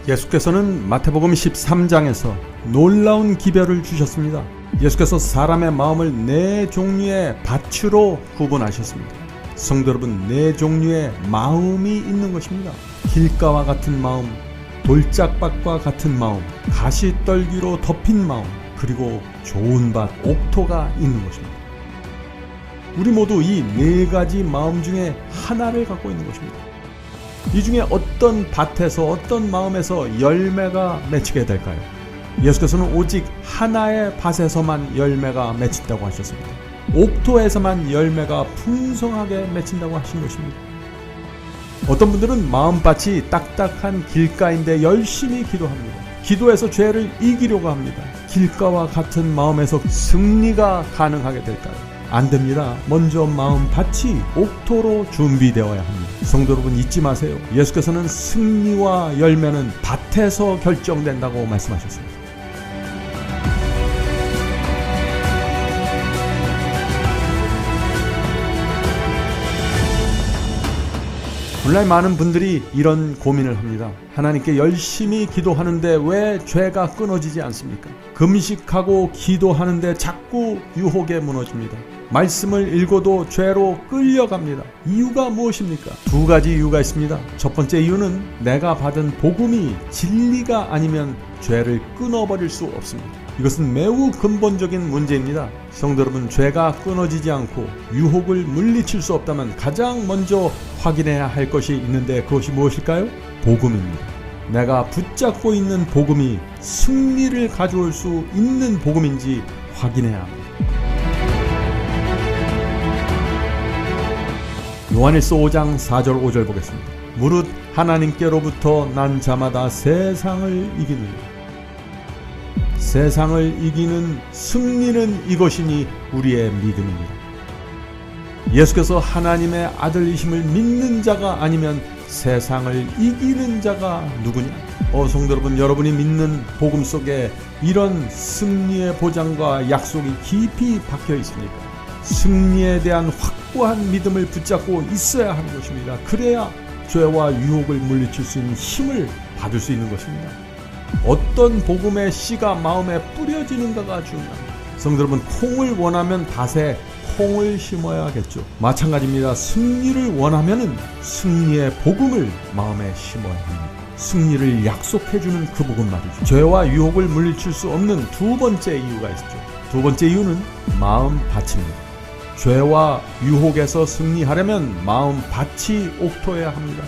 예수께서는 마태복음 13장에서 놀라운 기별을 주셨습니다. 예수께서 사람의 마음을 네 종류의 밭으로 구분하셨습니다. 성도 여러분, 네 종류의 마음이 있는 것입니다. 길가와 같은 마음, 돌짝밭과 같은 마음, 가시떨기로 덮인 마음, 그리고 좋은 밭, 옥토가 있는 것입니다. 우리 모두 이 네 가지 마음 중에 하나를 갖고 있는 것입니다. 이 중에 어떤 밭에서 어떤 마음에서 열매가 맺히게 될까요? 예수께서는 오직 하나의 밭에서만 열매가 맺힌다고 하셨습니다. 옥토에서만 열매가 풍성하게 맺힌다고 하신 것입니다. 어떤 분들은 마음밭이 딱딱한 길가인데 열심히 기도합니다. 기도해서 죄를 이기려고 합니다. 길가와 같은 마음에서 승리가 가능하게 될까요? 안 됩니다. 먼저 마음밭이 옥토로 준비되어야 합니다. 성도 여러분, 잊지 마세요. 예수께서는 승리와 열매는 밭에서 결정된다고 말씀하셨습니다. 오늘날 많은 분들이 이런 고민을 합니다. 하나님께 열심히 기도하는데 왜 죄가 끊어지지 않습니까? 금식하고 기도하는데 자꾸 유혹에 무너집니다. 말씀을 읽어도 죄로 끌려갑니다. 이유가 무엇입니까? 두 가지 이유가 있습니다. 첫 번째 이유는 내가 받은 복음이 진리가 아니면 죄를 끊어버릴 수 없습니다. 이것은 매우 근본적인 문제입니다. 성도 여러분, 죄가 끊어지지 않고 유혹을 물리칠 수 없다면 가장 먼저 확인해야 할 것이 있는데 그것이 무엇일까요? 복음입니다. 내가 붙잡고 있는 복음이 승리를 가져올 수 있는 복음인지 확인해야 합니다. 요한일서 5장 4절 5절 보겠습니다. 무릇 하나님께로부터 난 자마다 세상을 이기느니라. 세상을 이기는 승리는 이것이니 우리의 믿음입니다. 예수께서 하나님의 아들이심을 믿는 자가 아니면 세상을 이기는 자가 누구냐? 성도 여러분, 여러분이 믿는 복음 속에 이런 승리의 보장과 약속이 깊이 박혀 있습니까? 승리에 대한 확고한 믿음을 붙잡고 있어야 하는 것입니다. 그래야 죄와 유혹을 물리칠 수 있는 힘을 받을 수 있는 것입니다. 어떤 복음의 씨가 마음에 뿌려지는가가 중요합니다. 성도 여러분, 콩을 원하면 밭에 콩을 심어야겠죠. 마찬가지입니다. 승리를 원하면 승리의 복음을 마음에 심어야 합니다. 승리를 약속해주는 그 복음 말이죠. 죄와 유혹을 물리칠 수 없는 두 번째 이유가 있죠. 두 번째 이유는 마음밭입니다. 죄와 유혹에서 승리하려면 마음밭이 옥토해야 합니다.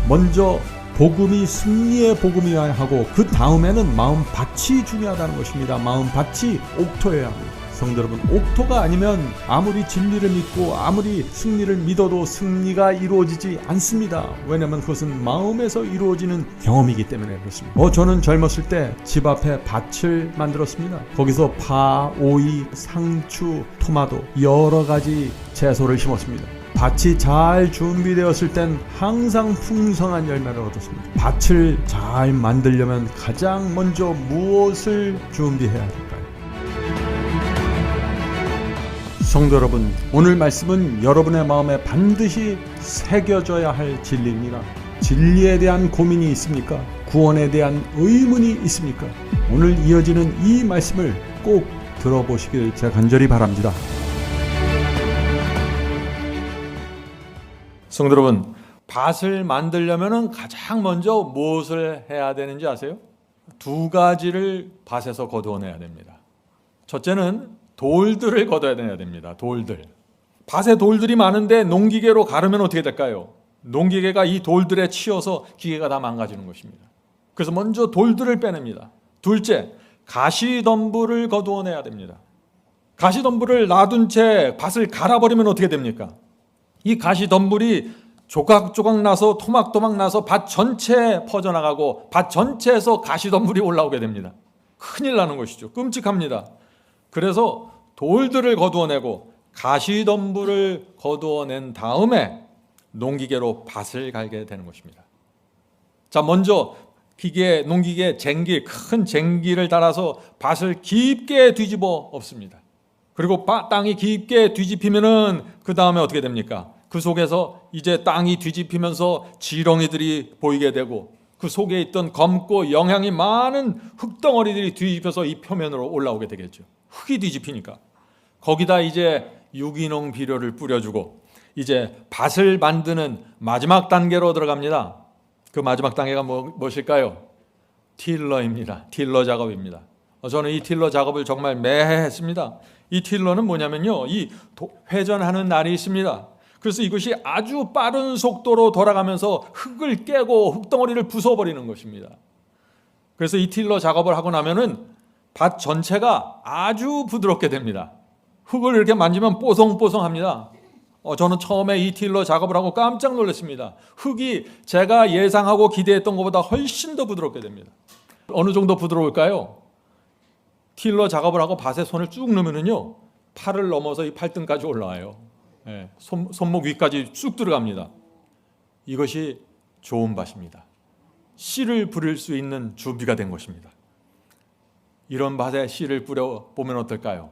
먼저 복음이 승리의 복음이어야 하고 그 다음에는 마음밭이 중요하다는 것입니다. 마음밭이 옥토여야 합니다. 성도 여러분, 옥토가 아니면 아무리 진리를 믿고 아무리 승리를 믿어도 승리가 이루어지지 않습니다. 왜냐하면 그것은 마음에서 이루어지는 경험이기 때문에 그렇습니다. 저는 젊었을 때 집 앞에 밭을 만들었습니다. 거기서 파, 오이, 상추, 토마토 여러 가지 채소를 심었습니다. 밭이 잘 준비되었을 땐 항상 풍성한 열매를 얻었습니다. 밭을 잘 만들려면 가장 먼저 무엇을 준비해야 할까요? 성도 여러분, 오늘 말씀은 여러분의 마음에 반드시 새겨져야 할 진리입니다. 진리에 대한 고민이 있습니까? 구원에 대한 의문이 있습니까? 오늘 이어지는 이 말씀을 꼭 들어보시길 제가 간절히 바랍니다. 성도 여러분, 밭을 만들려면 가장 먼저 무엇을 해야 되는지 아세요? 두 가지를 밭에서 거두어내야 됩니다. 첫째는 돌들을 걷어내야 됩니다. 돌들. 밭에 돌들이 많은데 농기계로 가르면 어떻게 될까요? 농기계가 이 돌들에 치여서 기계가 다 망가지는 것입니다. 그래서 먼저 돌들을 빼냅니다. 둘째, 가시덤불을 거두어내야 됩니다. 가시덤불을 놔둔 채 밭을 갈아버리면 어떻게 됩니까? 이 가시덤불이 조각조각 나서 토막토막 나서 밭 전체에 퍼져나가고 밭 전체에서 가시덤불이 올라오게 됩니다. 큰일 나는 것이죠. 끔찍합니다. 그래서 돌들을 거두어내고 가시덤불을 거두어낸 다음에 농기계로 밭을 갈게 되는 것입니다. 자, 먼저 농기계 쟁기, 큰 쟁기를 달아서 밭을 깊게 뒤집어 엎습니다. 그리고 땅이 깊게 뒤집히면은 그 다음에 어떻게 됩니까? 그 속에서 이제 땅이 뒤집히면서 지렁이들이 보이게 되고 그 속에 있던 검고 영양이 많은 흙덩어리들이 뒤집혀서 이 표면으로 올라오게 되겠죠. 흙이 뒤집히니까. 거기다 이제 유기농 비료를 뿌려주고 이제 밭을 만드는 마지막 단계로 들어갑니다. 그 마지막 단계가 무엇일까요? 틸러입니다. 틸러 작업입니다. 저는 이 틸러 작업을 정말 매해 했습니다. 이 틸러는 뭐냐면요, 이 회전하는 날이 있습니다. 그래서 이것이 아주 빠른 속도로 돌아가면서 흙을 깨고 흙덩어리를 부숴버리는 것입니다. 그래서 이 틸러 작업을 하고 나면은 밭 전체가 아주 부드럽게 됩니다. 흙을 이렇게 만지면 뽀송뽀송합니다. 저는 처음에 이 틸러 작업을 하고 깜짝 놀랐습니다. 흙이 제가 예상하고 기대했던 것보다 훨씬 더 부드럽게 됩니다. 어느 정도 부드러울까요? 틸러 작업을 하고 밭에 손을 쭉 넣으면요, 팔을 넘어서 이 팔등까지 올라와요. 손목 위까지 쑥 들어갑니다. 이것이 좋은 밭입니다. 씨를 뿌릴 수 있는 준비가 된 것입니다. 이런 밭에 씨를 뿌려보면 어떨까요?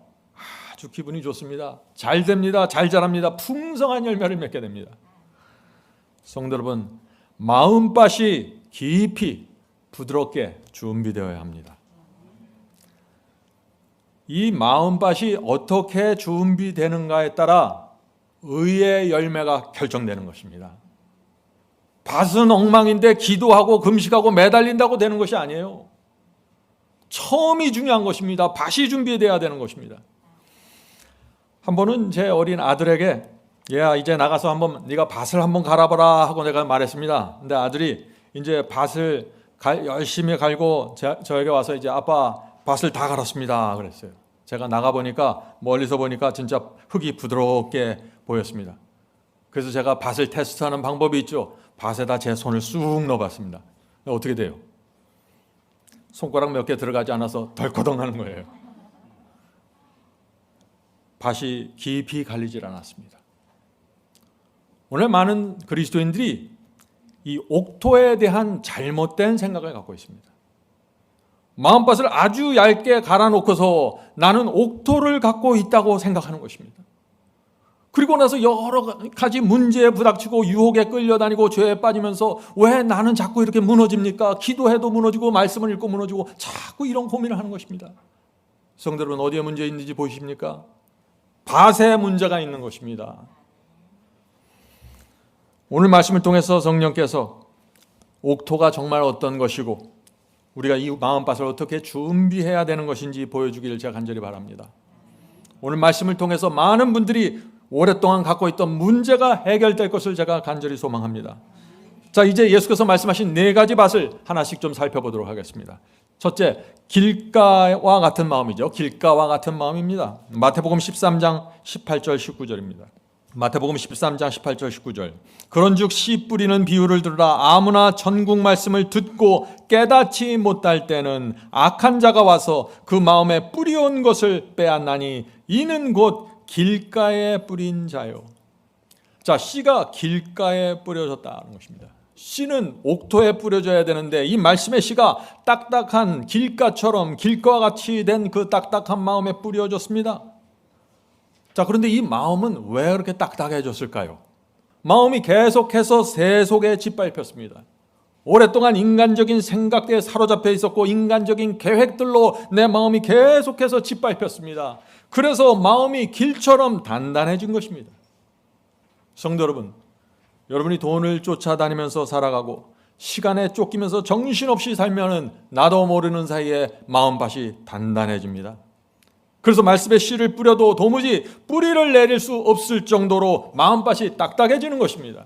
아주 기분이 좋습니다. 잘 됩니다. 잘 자랍니다. 풍성한 열매를 맺게 됩니다. 성도 여러분, 마음밭이 깊이 부드럽게 준비되어야 합니다. 이 마음밭이 어떻게 준비되는가에 따라 의의 열매가 결정되는 것입니다. 밭은 엉망인데 기도하고 금식하고 매달린다고 되는 것이 아니에요. 처음이 중요한 것입니다. 밭이 준비되어야 되는 것입니다. 한 번은 제 어린 아들에게 야, 이제 나가서 한번 네가 밭을 한번 갈아보라 하고 내가 말했습니다. 근데 아들이 이제 밭을 열심히 갈고 저에게 와서 이제 아빠 밭을 다 갈았습니다 그랬어요. 제가 나가보니까 멀리서 보니까 진짜 흙이 부드럽게 보였습니다. 그래서 제가 밭을 테스트하는 방법이 있죠. 밭에다 제 손을 쑥 넣어봤습니다. 어떻게 돼요? 손가락 몇 개 들어가지 않아서 덜커덩 하는 거예요. 밭이 깊이 갈리질 않았습니다. 오늘 많은 그리스도인들이 이 옥토에 대한 잘못된 생각을 갖고 있습니다. 마음밭을 아주 얇게 갈아놓고서 나는 옥토를 갖고 있다고 생각하는 것입니다. 그리고 나서 여러 가지 문제에 부닥치고 유혹에 끌려다니고 죄에 빠지면서 왜 나는 자꾸 이렇게 무너집니까? 기도해도 무너지고 말씀을 읽고 무너지고 자꾸 이런 고민을 하는 것입니다. 성도 여러분, 어디에 문제 있는지 보십니까? 밭에 문제가 있는 것입니다. 오늘 말씀을 통해서 성령께서 옥토가 정말 어떤 것이고 우리가 이 마음밭을 어떻게 준비해야 되는 것인지 보여주기를 제가 간절히 바랍니다. 오늘 말씀을 통해서 많은 분들이 오랫동안 갖고 있던 문제가 해결될 것을 제가 간절히 소망합니다. 자, 이제 예수께서 말씀하신 네 가지 밭을 하나씩 좀 살펴보도록 하겠습니다. 첫째, 길가와 같은 마음이죠. 길가와 같은 마음입니다. 마태복음 13장 18절 19절입니다. 마태복음 13장 18절 19절. 그런즉 씨 뿌리는 비유를 들으라. 아무나 전국 말씀을 듣고 깨닫지 못할 때는 악한 자가 와서 그 마음에 뿌리온 것을 빼앗나니 이는 곧 길가에 뿌린 자요. 자, 씨가 길가에 뿌려졌다는 것입니다. 씨는 옥토에 뿌려져야 되는데 이 말씀의 씨가 딱딱한 길가처럼 길가와 같이 된 그 딱딱한 마음에 뿌려졌습니다. 자, 그런데 이 마음은 왜 그렇게 딱딱해졌을까요? 마음이 계속해서 새 속에 짓밟혔습니다. 오랫동안 인간적인 생각에 사로잡혀 있었고 인간적인 계획들로 내 마음이 계속해서 짓밟혔습니다. 그래서 마음이 길처럼 단단해진 것입니다. 성도 여러분, 여러분이 돈을 쫓아다니면서 살아가고 시간에 쫓기면서 정신없이 살면은 나도 모르는 사이에 마음밭이 단단해집니다. 그래서 말씀의 씨를 뿌려도 도무지 뿌리를 내릴 수 없을 정도로 마음밭이 딱딱해지는 것입니다.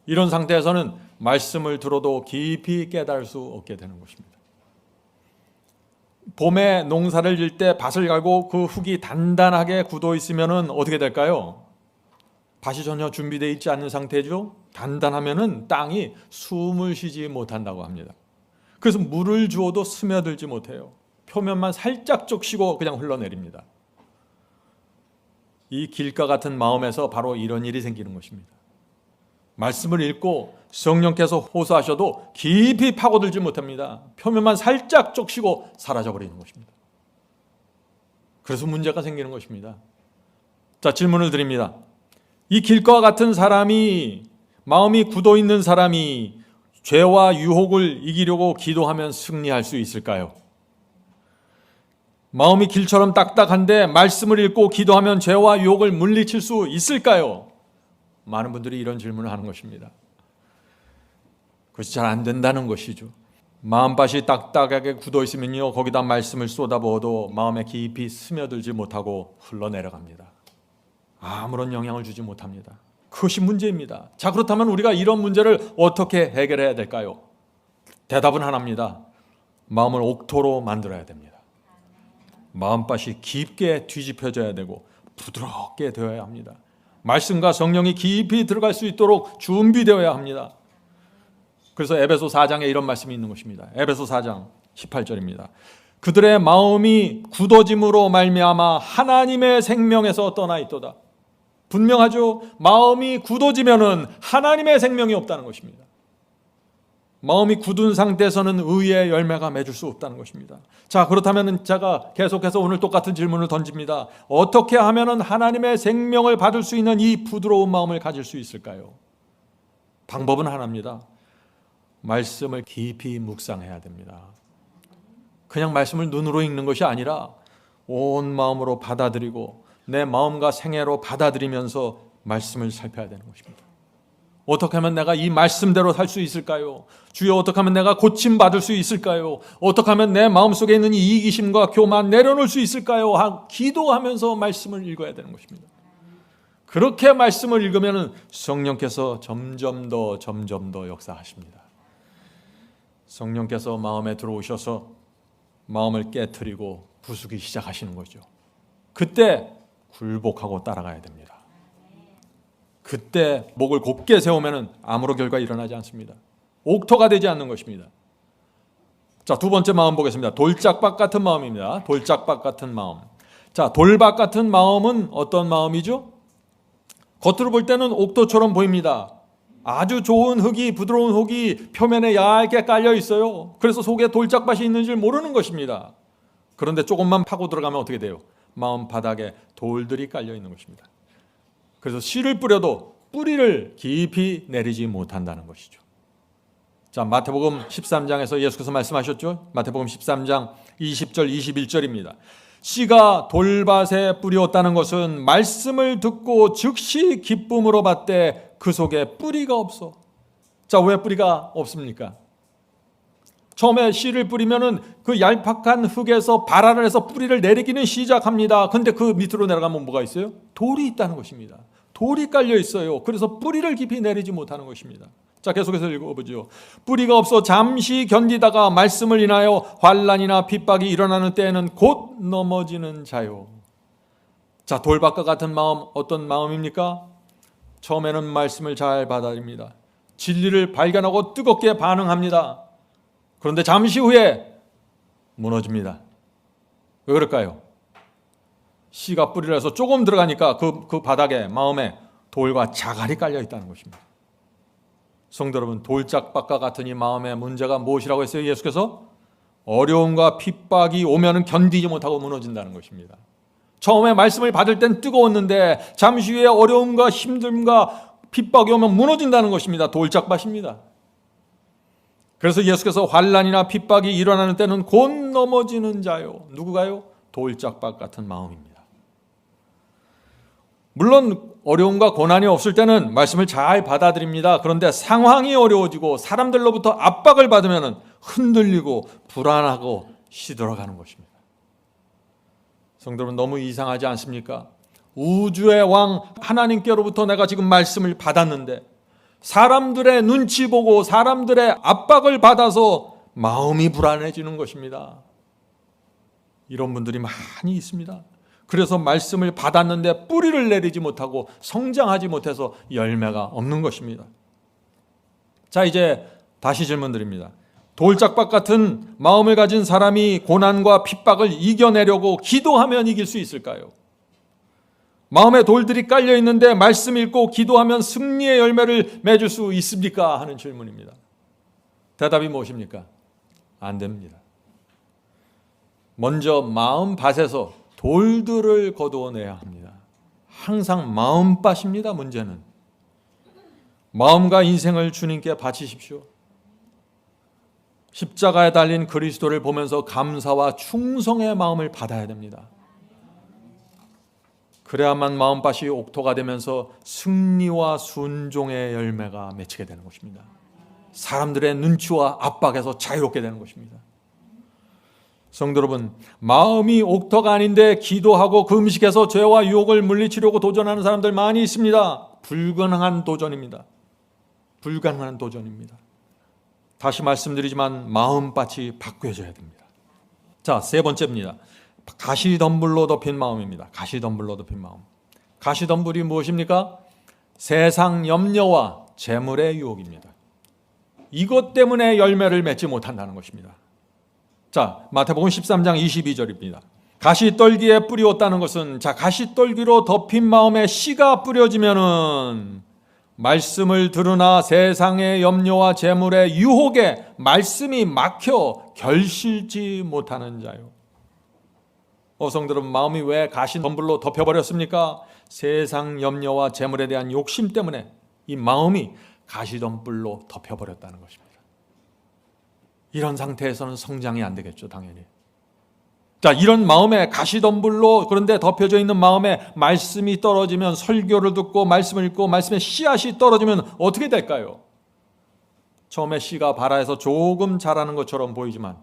이런 상태에서는 말씀을 들어도 깊이 깨달을 수 없게 되는 것입니다. 봄에 농사를 질 때 밭을 갈고 그 흙이 단단하게 굳어 있으면 어떻게 될까요? 밭이 전혀 준비되어 있지 않는 상태죠. 단단하면은 땅이 숨을 쉬지 못한다고 합니다. 그래서 물을 주어도 스며들지 못해요. 표면만 살짝 적시고 그냥 흘러내립니다. 이 길가 같은 마음에서 바로 이런 일이 생기는 것입니다. 말씀을 읽고 성령께서 호소하셔도 깊이 파고들지 못합니다. 표면만 살짝 적시고 사라져버리는 것입니다. 그래서 문제가 생기는 것입니다. 자, 질문을 드립니다. 이 길가와 같은 사람이, 마음이 굳어 있는 사람이 죄와 유혹을 이기려고 기도하면 승리할 수 있을까요? 마음이 길처럼 딱딱한데 말씀을 읽고 기도하면 죄와 유혹을 물리칠 수 있을까요? 많은 분들이 이런 질문을 하는 것입니다. 그것이 잘 안 된다는 것이죠. 마음밭이 딱딱하게 굳어 있으면요, 거기다 말씀을 쏟아부어도 마음에 깊이 스며들지 못하고 흘러내려갑니다. 아무런 영향을 주지 못합니다. 그것이 문제입니다. 자, 그렇다면 우리가 이런 문제를 어떻게 해결해야 될까요? 대답은 하나입니다. 마음을 옥토로 만들어야 됩니다. 마음밭이 깊게 뒤집혀져야 되고 부드럽게 되어야 합니다. 말씀과 성령이 깊이 들어갈 수 있도록 준비되어야 합니다. 그래서 에베소 4장에 이런 말씀이 있는 것입니다. 에베소 4장 18절입니다. 그들의 마음이 굳어짐으로 말미암아 하나님의 생명에서 떠나 있도다. 분명하죠. 마음이 굳어지면은 하나님의 생명이 없다는 것입니다. 마음이 굳은 상태에서는 의의 열매가 맺을 수 없다는 것입니다. 자, 그렇다면 제가 계속해서 오늘 똑같은 질문을 던집니다. 어떻게 하면은 하나님의 생명을 받을 수 있는 이 부드러운 마음을 가질 수 있을까요? 방법은 하나입니다. 말씀을 깊이 묵상해야 됩니다. 그냥 말씀을 눈으로 읽는 것이 아니라 온 마음으로 받아들이고 내 마음과 생애로 받아들이면서 말씀을 살펴야 되는 것입니다. 어떻게 하면 내가 이 말씀대로 살 수 있을까요? 주여, 어떻게 하면 내가 고침받을 수 있을까요? 어떻게 하면 내 마음속에 있는 이 이기심과 교만 내려놓을 수 있을까요? 기도하면서 말씀을 읽어야 되는 것입니다. 그렇게 말씀을 읽으면 성령께서 점점 더 역사하십니다. 성령께서 마음에 들어오셔서 마음을 깨트리고 부수기 시작하시는 거죠. 그때 굴복하고 따라가야 됩니다. 그때 목을 곧게 세우면 아무런 결과 일어나지 않습니다. 옥토가 되지 않는 것입니다. 자, 두 번째 마음 보겠습니다. 돌짝밭 같은 마음입니다. 돌짝밭 같은 마음. 자, 돌밭 같은 마음은 어떤 마음이죠? 겉으로 볼 때는 옥토처럼 보입니다. 아주 좋은 흙이, 부드러운 흙이 표면에 얇게 깔려 있어요. 그래서 속에 돌짝밭이 있는 줄 모르는 것입니다. 그런데 조금만 파고 들어가면 어떻게 돼요? 마음 바닥에 돌들이 깔려 있는 것입니다. 그래서 씨를 뿌려도 뿌리를 깊이 내리지 못한다는 것이죠. 자, 마태복음 13장에서 예수께서 말씀하셨죠. 마태복음 13장 20절 21절입니다. 씨가 돌밭에 뿌렸다는 것은 말씀을 듣고 즉시 기쁨으로 받되 그 속에 뿌리가 없어. 자, 왜 뿌리가 없습니까? 처음에 씨를 뿌리면은 그 얄팍한 흙에서 발화를 해서 뿌리를 내리기는 시작합니다. 근데 그 밑으로 내려가면 뭐가 있어요? 돌이 있다는 것입니다. 돌이 깔려 있어요. 그래서 뿌리를 깊이 내리지 못하는 것입니다. 자, 계속해서 읽어보죠. 뿌리가 없어 잠시 견디다가 말씀을 인하여 환난이나 핍박이 일어나는 때에는 곧 넘어지는 자요. 자, 돌밭과 같은 마음, 어떤 마음입니까? 처음에는 말씀을 잘 받아들입니다. 진리를 발견하고 뜨겁게 반응합니다. 그런데 잠시 후에 무너집니다. 왜 그럴까요? 씨가 뿌리라서 조금 들어가니까 그 바닥에 마음에 돌과 자갈이 깔려 있다는 것입니다. 성도 여러분, 돌짝밭과 같은 이 마음의 문제가 무엇이라고 했어요? 예수께서 어려움과 핍박이 오면 견디지 못하고 무너진다는 것입니다. 처음에 말씀을 받을 땐 뜨거웠는데 잠시 후에 어려움과 힘듦과 핍박이 오면 무너진다는 것입니다. 돌짝밭입니다. 그래서 예수께서 환난이나 핍박이 일어나는 때는 곧 넘어지는 자요. 누구가요? 돌짝밭 같은 마음입니다. 물론 어려움과 고난이 없을 때는 말씀을 잘 받아들입니다. 그런데 상황이 어려워지고 사람들로부터 압박을 받으면 흔들리고 불안하고 시들어가는 것입니다. 성도는 너무 이상하지 않습니까? 우주의 왕 하나님께로부터 내가 지금 말씀을 받았는데 사람들의 눈치 보고 사람들의 압박을 받아서 마음이 불안해지는 것입니다. 이런 분들이 많이 있습니다. 그래서 말씀을 받았는데 뿌리를 내리지 못하고 성장하지 못해서 열매가 없는 것입니다. 자, 이제 다시 질문 드립니다. 돌짝밭 같은 마음을 가진 사람이 고난과 핍박을 이겨내려고 기도하면 이길 수 있을까요? 마음에 돌들이 깔려 있는데 말씀 읽고 기도하면 승리의 열매를 맺을 수 있습니까? 하는 질문입니다. 대답이 무엇입니까? 안 됩니다. 먼저 마음밭에서 돌들을 거두어내야 합니다. 항상 마음밭입니다. 문제는 마음과 인생을 주님께 바치십시오. 십자가에 달린 그리스도를 보면서 감사와 충성의 마음을 받아야 됩니다. 그래야만 마음밭이 옥토가 되면서 승리와 순종의 열매가 맺히게 되는 것입니다. 사람들의 눈치와 압박에서 자유롭게 되는 것입니다. 성도 여러분, 마음이 옥토가 아닌데 기도하고 금식해서 죄와 유혹을 물리치려고 도전하는 사람들 많이 있습니다. 불가능한 도전입니다. 불가능한 도전입니다. 다시 말씀드리지만 마음밭이 바뀌어져야 됩니다. 자, 세 번째입니다. 가시덤불로 덮인 마음입니다. 가시덤불로 덮인 마음. 가시덤불이 무엇입니까? 세상 염려와 재물의 유혹입니다. 이것 때문에 열매를 맺지 못한다는 것입니다. 자, 마태복음 13장 22절입니다. 가시떨기에 뿌리 없다는 것은, 자, 가시떨기로 덮인 마음에 씨가 뿌려지면은 말씀을 들으나 세상의 염려와 재물의 유혹에 말씀이 막혀 결실지 못하는 자요. 성도들은 마음이 왜 가시덤불로 덮여버렸습니까? 세상 염려와 재물에 대한 욕심 때문에 이 마음이 가시덤불로 덮여버렸다는 것입니다. 이런 상태에서는 성장이 안 되겠죠, 당연히. 자, 이런 마음에 가시덤불로 그런데 덮여져 있는 마음에 말씀이 떨어지면, 설교를 듣고 말씀을 읽고 말씀의 씨앗이 떨어지면 어떻게 될까요? 처음에 씨가 발아에서 조금 자라는 것처럼 보이지만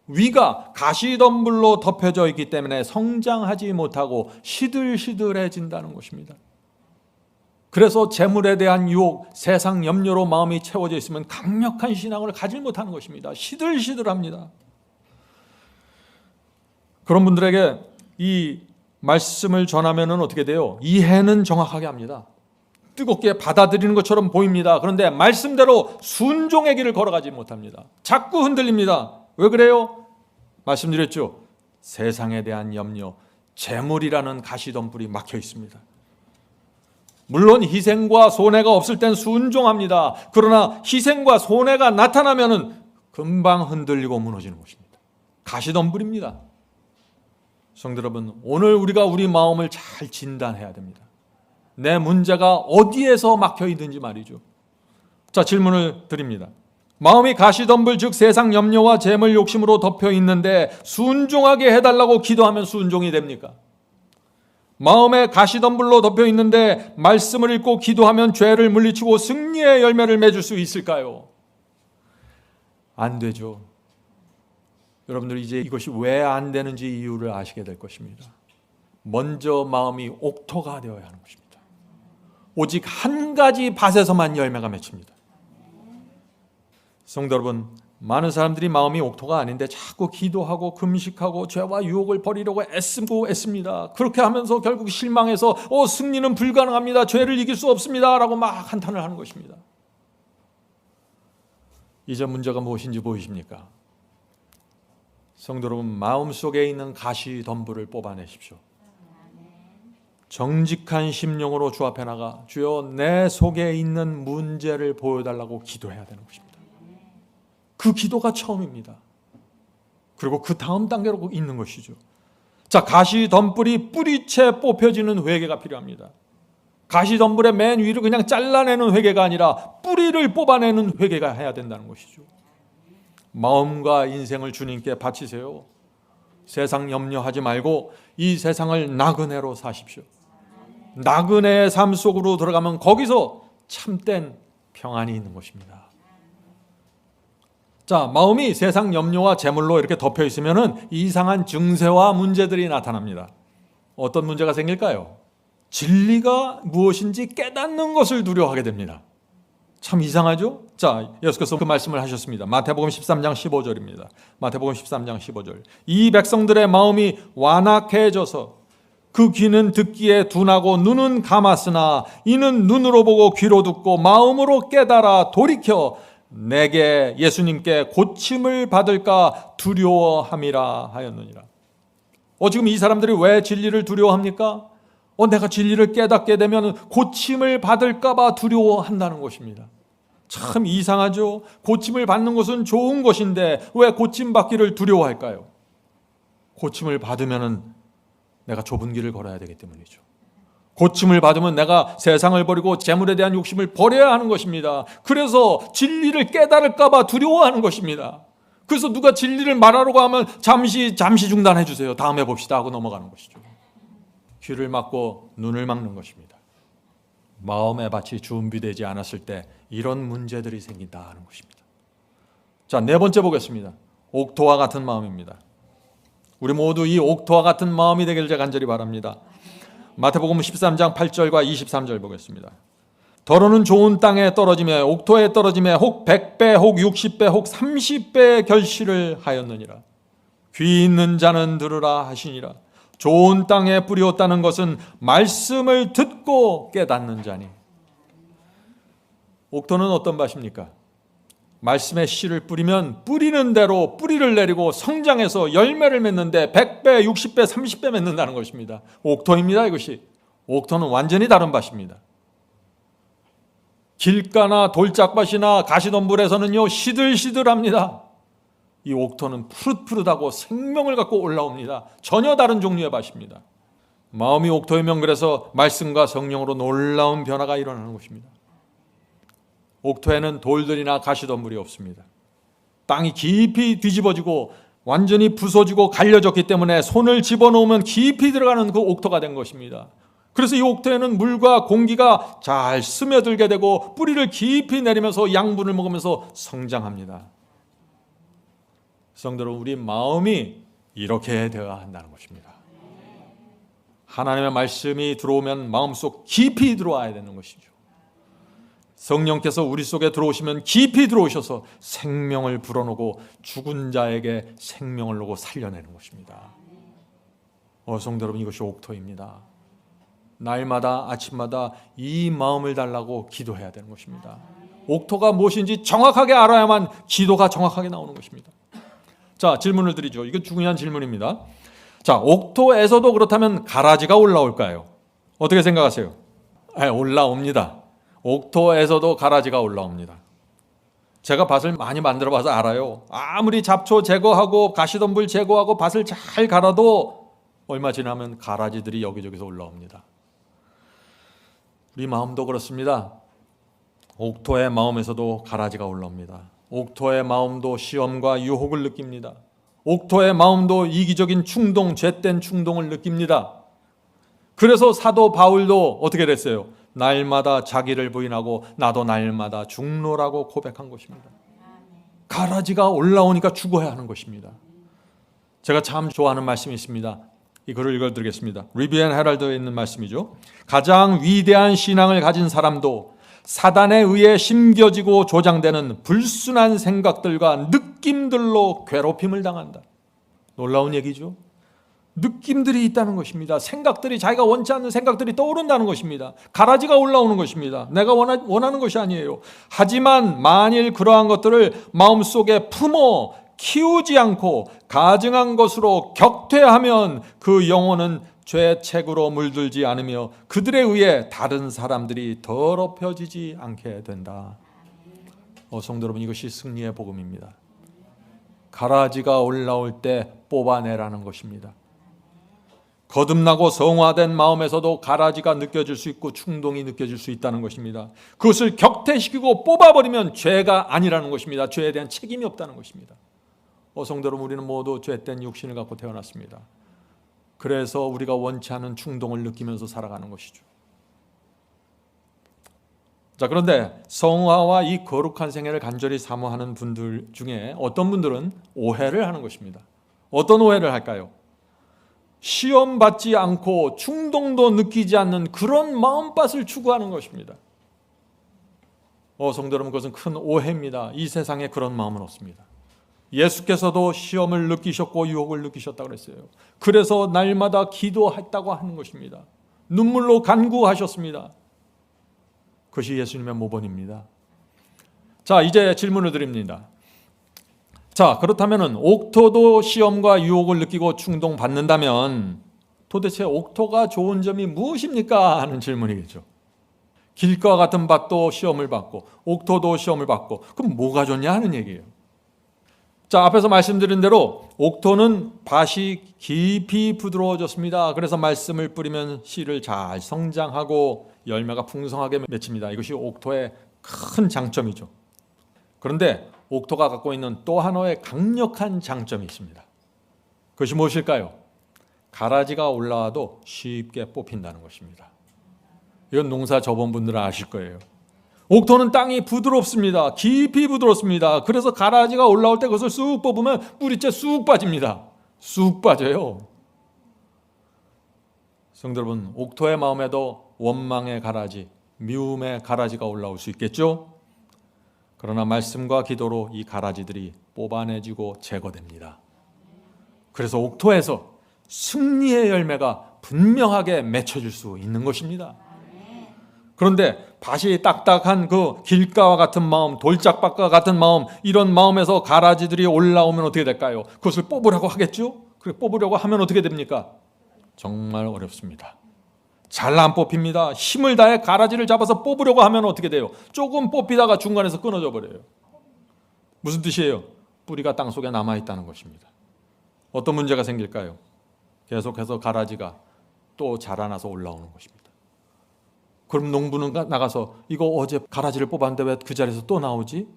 위가 가시덤불로 덮여져 있기 때문에 성장하지 못하고 시들시들해진다는 것입니다. 그래서 재물에 대한 유혹, 세상 염려로 마음이 채워져 있으면 강력한 신앙을 가지 못하는 것입니다. 시들시들합니다. 그런 분들에게 이 말씀을 전하면 어떻게 돼요? 이해는 정확하게 합니다. 뜨겁게 받아들이는 것처럼 보입니다. 그런데 말씀대로 순종의 길을 걸어가지 못합니다. 자꾸 흔들립니다. 왜 그래요? 말씀드렸죠. 세상에 대한 염려, 재물이라는 가시덤불이 막혀 있습니다. 물론 희생과 손해가 없을 땐 순종합니다. 그러나 희생과 손해가 나타나면 금방 흔들리고 무너지는 것입니다. 가시덤불입니다. 성도 여러분, 오늘 우리가 우리 마음을 잘 진단해야 됩니다. 내 문제가 어디에서 막혀 있는지 말이죠. 자, 질문을 드립니다. 마음이 가시덤불, 즉 세상 염려와 재물 욕심으로 덮여 있는데 순종하게 해달라고 기도하면 순종이 됩니까? 마음에 가시덤불로 덮여 있는데 말씀을 읽고 기도하면 죄를 물리치고 승리의 열매를 맺을 수 있을까요? 안 되죠. 여러분들 이제 이것이 왜 안 되는지 이유를 아시게 될 것입니다. 먼저 마음이 옥토가 되어야 하는 것입니다. 오직 한 가지 밭에서만 열매가 맺힙니다. 성도 여러분, 많은 사람들이 마음이 옥토가 아닌데 자꾸 기도하고 금식하고 죄와 유혹을 버리려고 애씁니다. 그렇게 하면서 결국 실망해서 승리는 불가능합니다. 죄를 이길 수 없습니다. 라고 막 한탄을 하는 것입니다. 이제 문제가 무엇인지 보이십니까? 성도 여러분, 마음속에 있는 가시덤불을 뽑아내십시오. 정직한 심령으로 주 앞에 나가 주여 내 속에 있는 문제를 보여달라고 기도해야 되는 것입니다. 그 기도가 처음입니다. 그리고 그 다음 단계로 있는 것이죠. 자, 가시덤불이 뿌리채 뽑혀지는 회개가 필요합니다. 가시덤불의 맨 위를 그냥 잘라내는 회개가 아니라 뿌리를 뽑아내는 회개가 해야 된다는 것이죠. 마음과 인생을 주님께 바치세요. 세상 염려하지 말고 이 세상을 나그네로 사십시오. 나그네의 삶 속으로 들어가면 거기서 참된 평안이 있는 것입니다. 자, 마음이 세상 염려와 재물로 이렇게 덮여 있으면 이상한 증세와 문제들이 나타납니다. 어떤 문제가 생길까요? 진리가 무엇인지 깨닫는 것을 두려워하게 됩니다. 참 이상하죠? 자, 예수께서 그 말씀을 하셨습니다. 마태복음 13장 15절입니다. 마태복음 13장 15절. 이 백성들의 마음이 완악해져서 그 귀는 듣기에 둔하고 눈은 감았으나 이는 눈으로 보고 귀로 듣고 마음으로 깨달아 돌이켜 내게 예수님께 고침을 받을까 두려워함이라 하였느니라. 지금 이 사람들이 왜 진리를 두려워합니까? 내가 진리를 깨닫게 되면 고침을 받을까 봐 두려워한다는 것입니다. 참 이상하죠? 고침을 받는 것은 좋은 것인데 왜 고침 받기를 두려워할까요? 고침을 받으면 내가 좁은 길을 걸어야 되기 때문이죠. 고침을 받으면 내가 세상을 버리고 재물에 대한 욕심을 버려야 하는 것입니다. 그래서 진리를 깨달을까 봐 두려워하는 것입니다. 그래서 누가 진리를 말하려고 하면 잠시 중단해 주세요. 다음에 봅시다 하고 넘어가는 것이죠. 귀를 막고 눈을 막는 것입니다. 마음의 밭이 준비되지 않았을 때 이런 문제들이 생긴다는 것입니다. 자, 네 번째 보겠습니다. 옥토와 같은 마음입니다. 우리 모두 이 옥토와 같은 마음이 되기를 제가 간절히 바랍니다. 마태복음 13장 8절과 23절 보겠습니다. 더러는 좋은 땅에 떨어지며 옥토에 떨어지며 혹 100배 혹 60배 혹 30배의 결실을 하였느니라. 귀 있는 자는 들으라 하시니라. 좋은 땅에 뿌리었다는 것은 말씀을 듣고 깨닫는 자니. 옥토는 어떤 밭입니까? 말씀의 씨를 뿌리면 뿌리는 대로 뿌리를 내리고 성장해서 열매를 맺는데 100배, 60배, 30배 맺는다는 것입니다. 옥토입니다, 이것이. 옥토는 완전히 다른 밭입니다. 길가나 돌짝밭이나 가시덤불에서는요, 시들시들합니다. 이 옥토는 푸릇푸릇하고 생명을 갖고 올라옵니다. 전혀 다른 종류의 밭입니다. 마음이 옥토이면 그래서 말씀과 성령으로 놀라운 변화가 일어나는 것입니다. 옥토에는 돌들이나 가시덤불이 없습니다. 땅이 깊이 뒤집어지고 완전히 부서지고 갈려졌기 때문에 손을 집어넣으면 깊이 들어가는 그 옥토가 된 것입니다. 그래서 이 옥토에는 물과 공기가 잘 스며들게 되고 뿌리를 깊이 내리면서 양분을 먹으면서 성장합니다. 성도는 우리 마음이 이렇게 되어야 한다는 것입니다. 하나님의 말씀이 들어오면 마음속 깊이 들어와야 되는 것이죠. 성령께서 우리 속에 들어오시면 깊이 들어오셔서 생명을 불어넣고 죽은 자에게 생명을 놓고 살려내는 것입니다. 성도 여러분, 이것이 옥토입니다. 날마다 아침마다 이 마음을 달라고 기도해야 되는 것입니다. 옥토가 무엇인지 정확하게 알아야만 기도가 정확하게 나오는 것입니다. 자, 질문을 드리죠. 이건 중요한 질문입니다. 자, 옥토에서도 그렇다면 가라지가 올라올까요? 어떻게 생각하세요? 올라옵니다. 옥토에서도 가라지가 올라옵니다. 제가 밭을 많이 만들어 봐서 알아요. 아무리 잡초 제거하고 가시덤불 제거하고 밭을 잘 갈아도 얼마 지나면 가라지들이 여기저기서 올라옵니다. 우리 마음도 그렇습니다. 옥토의 마음에서도 가라지가 올라옵니다. 옥토의 마음도 시험과 유혹을 느낍니다. 옥토의 마음도 이기적인 충동, 죄된 충동을 느낍니다. 그래서 사도 바울도 어떻게 됐어요? 날마다 자기를 부인하고 나도 날마다 죽노라고 고백한 것입니다. 가라지가 올라오니까 죽어야 하는 것입니다. 제가 참 좋아하는 말씀이 있습니다. 이 글을 읽어드리겠습니다. 리뷰 앤 헤럴드에 있는 말씀이죠. 가장 위대한 신앙을 가진 사람도 사단에 의해 심겨지고 조장되는 불순한 생각들과 느낌들로 괴롭힘을 당한다. 놀라운 얘기죠. 느낌들이 있다는 것입니다. 생각들이, 자기가 원치 않는 생각들이 떠오른다는 것입니다. 가라지가 올라오는 것입니다. 내가 원하는 것이 아니에요. 하지만 만일 그러한 것들을 마음속에 품어 키우지 않고 가증한 것으로 격퇴하면 그 영혼은 죄의 책으로 물들지 않으며 그들에 의해 다른 사람들이 더럽혀지지 않게 된다. 성도 여러분, 이것이 승리의 복음입니다. 가라지가 올라올 때 뽑아내라는 것입니다. 거듭나고 성화된 마음에서도 가라지가 느껴질 수 있고 충동이 느껴질 수 있다는 것입니다. 그것을 격퇴시키고 뽑아버리면 죄가 아니라는 것입니다. 죄에 대한 책임이 없다는 것입니다. 성도 여러분, 우리는 모두 죄된 육신을 갖고 태어났습니다. 그래서 우리가 원치 않은 충동을 느끼면서 살아가는 것이죠. 자, 그런데 성화와 이 거룩한 생애를 간절히 사모하는 분들 중에 어떤 분들은 오해를 하는 것입니다. 어떤 오해를 할까요? 시험 받지 않고 충동도 느끼지 않는 그런 마음밭을 추구하는 것입니다. 성도 여러분, 그것은 큰 오해입니다. 이 세상에 그런 마음은 없습니다. 예수께서도 시험을 느끼셨고 유혹을 느끼셨다고 그랬어요. 그래서 날마다 기도했다고 하는 것입니다. 눈물로 간구하셨습니다. 그것이 예수님의 모본입니다. 자, 이제 질문을 드립니다. 자, 그렇다면 옥토도 시험과 유혹을 느끼고 충동받는다면 도대체 옥토가 좋은 점이 무엇입니까? 하는 질문이겠죠. 길과 같은 밭도 시험을 받고 옥토도 시험을 받고 그럼 뭐가 좋냐 하는 얘기예요. 자, 앞에서 말씀드린 대로 옥토는 밭이 깊이 부드러워졌습니다. 그래서 말씀을 뿌리면 씨를 잘 성장하고 열매가 풍성하게 맺힙니다. 이것이 옥토의 큰 장점이죠. 그런데 옥토가 갖고 있는 또 하나의 강력한 장점이 있습니다. 그것이 무엇일까요? 가라지가 올라와도 쉽게 뽑힌다는 것입니다. 이건 농사 접은 분들은 아실 거예요. 옥토는 땅이 부드럽습니다. 깊이 부드럽습니다. 그래서 가라지가 올라올 때 그것을 쑥 뽑으면 뿌리째 쑥 빠집니다. 쑥 빠져요. 성도 여러분, 옥토의 마음에도 원망의 가라지, 미움의 가라지가 올라올 수 있겠죠? 그러나 말씀과 기도로 이 가라지들이 뽑아내지고 제거됩니다. 그래서 옥토에서 승리의 열매가 분명하게 맺혀질 수 있는 것입니다. 그런데 밭이 딱딱한 그 길가와 같은 마음, 돌짝밭과 같은 마음, 이런 마음에서 가라지들이 올라오면 어떻게 될까요? 그것을 뽑으려고 하겠죠? 그래, 뽑으려고 하면 어떻게 됩니까? 정말 어렵습니다. 잘 안 뽑힙니다. 힘을 다해 가라지를 잡아서 뽑으려고 하면 어떻게 돼요? 조금 뽑히다가 중간에서 끊어져 버려요. 무슨 뜻이에요? 뿌리가 땅속에 남아있다는 것입니다. 어떤 문제가 생길까요? 계속해서 가라지가 또 자라나서 올라오는 것입니다. 그럼 농부는 나가서 이거 어제 가라지를 뽑았는데 왜 그 자리에서 또 나오지?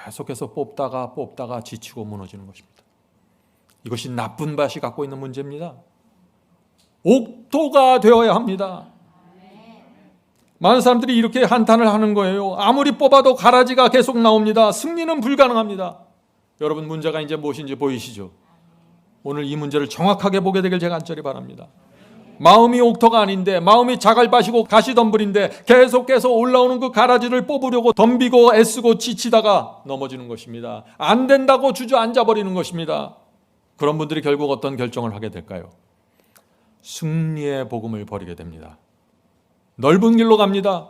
계속해서 뽑다가 지치고 무너지는 것입니다. 이것이 나쁜 밭이 갖고 있는 문제입니다. 옥토가 되어야 합니다. 많은 사람들이 이렇게 한탄을 하는 거예요. 아무리 뽑아도 가라지가 계속 나옵니다. 승리는 불가능합니다. 여러분, 문제가 이제 무엇인지 보이시죠? 오늘 이 문제를 정확하게 보게 되길 제가 간절히 바랍니다. 마음이 옥토가 아닌데, 마음이 자갈밭이고 가시덤불인데 계속해서 올라오는 그 가라지를 뽑으려고 덤비고 애쓰고 지치다가 넘어지는 것입니다. 안 된다고 주저앉아 버리는 것입니다. 그런 분들이 결국 어떤 결정을 하게 될까요? 승리의 복음을 버리게 됩니다. 넓은 길로 갑니다.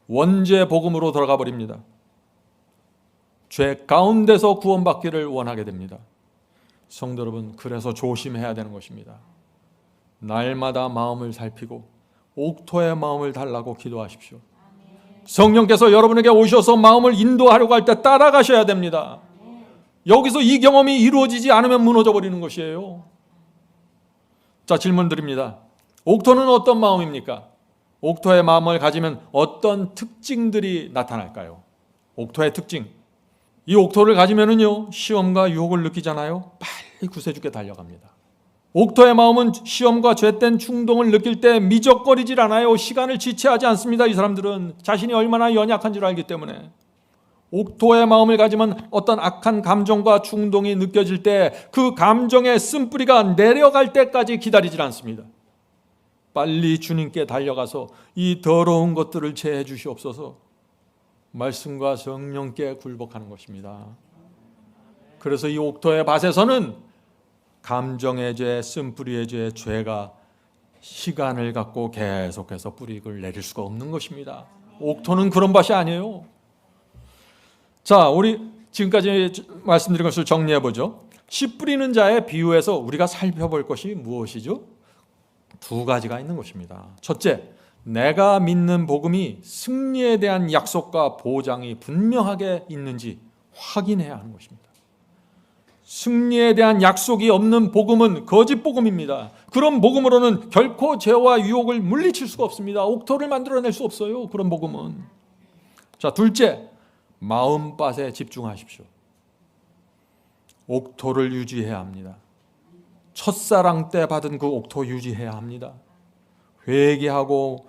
원죄 복음으로 들어가 버립니다. 죄 가운데서 구원받기를 원하게 됩니다. 성도 여러분, 그래서 조심해야 되는 것입니다. 날마다 마음을 살피고 옥토의 마음을 달라고 기도하십시오. 성령께서 여러분에게 오셔서 마음을 인도하려고 할 때 따라가셔야 됩니다. 여기서 이 경험이 이루어지지 않으면 무너져 버리는 것이에요. 자, 질문 드립니다. 옥토는 어떤 마음입니까? 옥토의 마음을 가지면 어떤 특징들이 나타날까요? 옥토의 특징. 이 옥토를 가지면은요, 시험과 유혹을 느끼잖아요. 빨리 구세주께 달려갑니다. 옥토의 마음은 시험과 죄된 충동을 느낄 때 미적거리질 않아요. 시간을 지체하지 않습니다. 이 사람들은 자신이 얼마나 연약한 줄 알기 때문에. 옥토의 마음을 가지면 어떤 악한 감정과 충동이 느껴질 때 그 감정의 쓴뿌리가 내려갈 때까지 기다리질 않습니다. 빨리 주님께 달려가서 이 더러운 것들을 제해 주시옵소서, 말씀과 성령께 굴복하는 것입니다. 그래서 이 옥토의 밭에서는 감정의 죄, 쓴뿌리의 죄, 죄가 시간을 갖고 계속해서 뿌리를 내릴 수가 없는 것입니다. 옥토는 그런 밭이 아니에요. 자, 우리 지금까지 말씀드린 것을 정리해 보죠. 씨 뿌리는 자의 비유에서 우리가 살펴볼 것이 무엇이죠? 두 가지가 있는 것입니다. 첫째, 내가 믿는 복음이 승리에 대한 약속과 보장이 분명하게 있는지 확인해야 하는 것입니다. 승리에 대한 약속이 없는 복음은 거짓 복음입니다. 그런 복음으로는 결코 죄와 유혹을 물리칠 수가 없습니다. 옥토를 만들어낼 수 없어요, 그런 복음은. 자, 둘째, 마음밭에 집중하십시오. 옥토를 유지해야 합니다. 첫사랑 때 받은 그 옥토 유지해야 합니다. 회개하고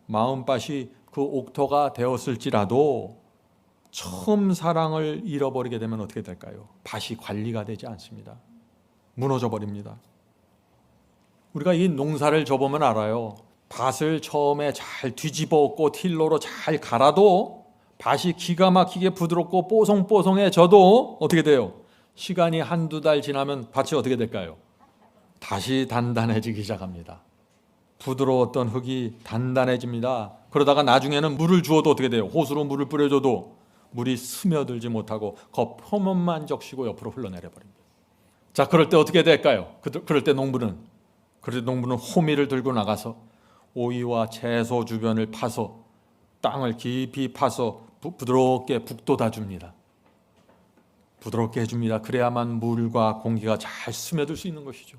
마음밭이 그 옥토가 되었을지라도 처음 사랑을 잃어버리게 되면 어떻게 될까요? 밭이 관리가 되지 않습니다. 무너져 버립니다. 우리가 이 농사를 접으면 알아요. 밭을 처음에 잘 뒤집어 엎고 틸러로 잘 갈아도 밭이 기가 막히게 부드럽고 뽀송뽀송해져도 어떻게 돼요? 시간이 한두 달 지나면 밭이 어떻게 될까요? 다시 단단해지기 시작합니다. 부드러웠던 흙이 단단해집니다. 그러다가 나중에는 물을 주어도 어떻게 돼요? 호수로 물을 뿌려줘도 물이 스며들지 못하고 표면만 적시고 옆으로 흘러내려 버립니다. 자, 그럴 때 어떻게 될까요? 그럴 때 농부는 호미를 들고 나가서 오이와 채소 주변을 파서 땅을 깊이 파서 부드럽게 북돋아 줍니다. 부드럽게 해줍니다. 그래야만 물과 공기가 잘 스며들 수 있는 것이죠.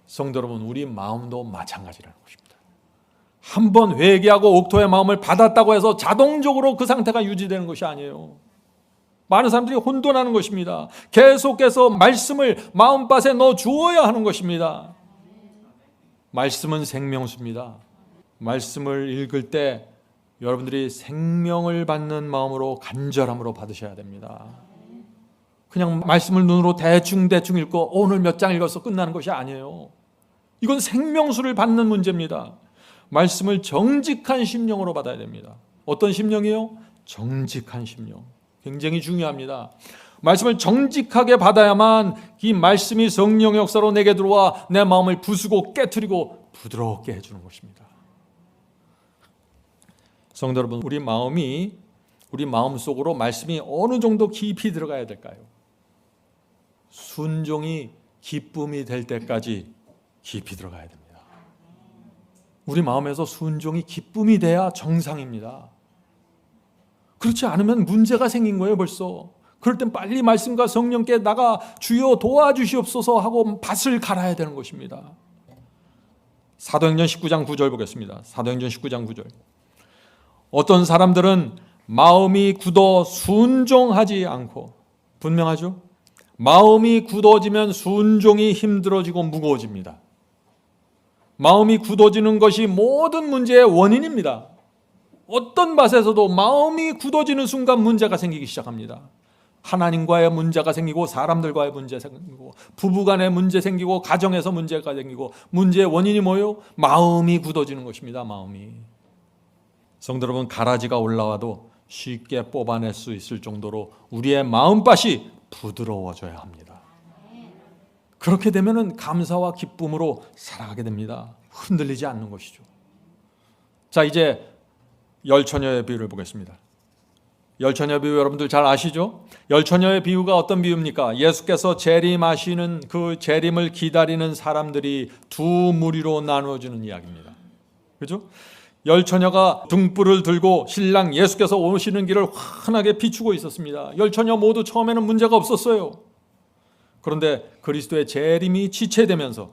성도 여러분, 우리 마음도 마찬가지라는 것입니다. 한번 회개하고 옥토의 마음을 받았다고 해서 자동적으로 그 상태가 유지되는 것이 아니에요. 많은 사람들이 혼돈하는 것입니다. 계속해서 말씀을 마음밭에 넣어 주어야 하는 것입니다. 말씀은 생명수입니다. 말씀을 읽을 때 여러분들이 생명을 받는 마음으로 간절함으로 받으셔야 됩니다. 그냥 말씀을 눈으로 대충 읽고 오늘 몇 장 읽어서 끝나는 것이 아니에요. 이건 생명수를 받는 문제입니다. 말씀을 정직한 심령으로 받아야 됩니다. 어떤 심령이요? 정직한 심령. 굉장히 중요합니다. 말씀을 정직하게 받아야만 이 말씀이 성령의 역사로 내게 들어와 내 마음을 부수고 깨트리고 부드럽게 해주는 것입니다. 성도 여러분, 우리 마음 속으로 말씀이 어느 정도 깊이 들어가야 될까요? 순종이 기쁨이 될 때까지 깊이 들어가야 됩니다. 우리 마음에서 순종이 기쁨이 돼야 정상입니다. 그렇지 않으면 문제가 생긴 거예요, 벌써. 그럴 땐 빨리 말씀과 성령께 나가 주여 도와주시옵소서 하고 밭을 갈아야 되는 것입니다. 사도행전 19장 9절 보겠습니다. 사도행전 19장 9절. 어떤 사람들은 마음이 굳어 순종하지 않고, 분명하죠? 마음이 굳어지면 순종이 힘들어지고 무거워집니다. 마음이 굳어지는 것이 모든 문제의 원인입니다. 어떤 밭에서도 마음이 굳어지는 순간 문제가 생기기 시작합니다. 하나님과의 문제가 생기고 사람들과의 문제 생기고 부부간의 문제 생기고 가정에서 문제가 생기고 문제의 원인이 뭐예요? 마음이 굳어지는 것입니다. 마음이. 성도 여러분, 가라지가 올라와도 쉽게 뽑아낼 수 있을 정도로 우리의 마음밭이 부드러워져야 합니다. 그렇게 되면 감사와 기쁨으로 살아가게 됩니다. 흔들리지 않는 것이죠. 자, 이제 열처녀의 비유를 보겠습니다. 열처녀 비유 여러분들 잘 아시죠? 열처녀의 비유가 어떤 비유입니까? 예수께서 재림하시는 그 재림을 기다리는 사람들이 두 무리로 나누어지는 이야기입니다. 그렇죠? 열처녀가 등불을 들고 신랑 예수께서 오시는 길을 환하게 비추고 있었습니다. 열처녀 모두 처음에는 문제가 없었어요. 그런데 그리스도의 재림이 지체되면서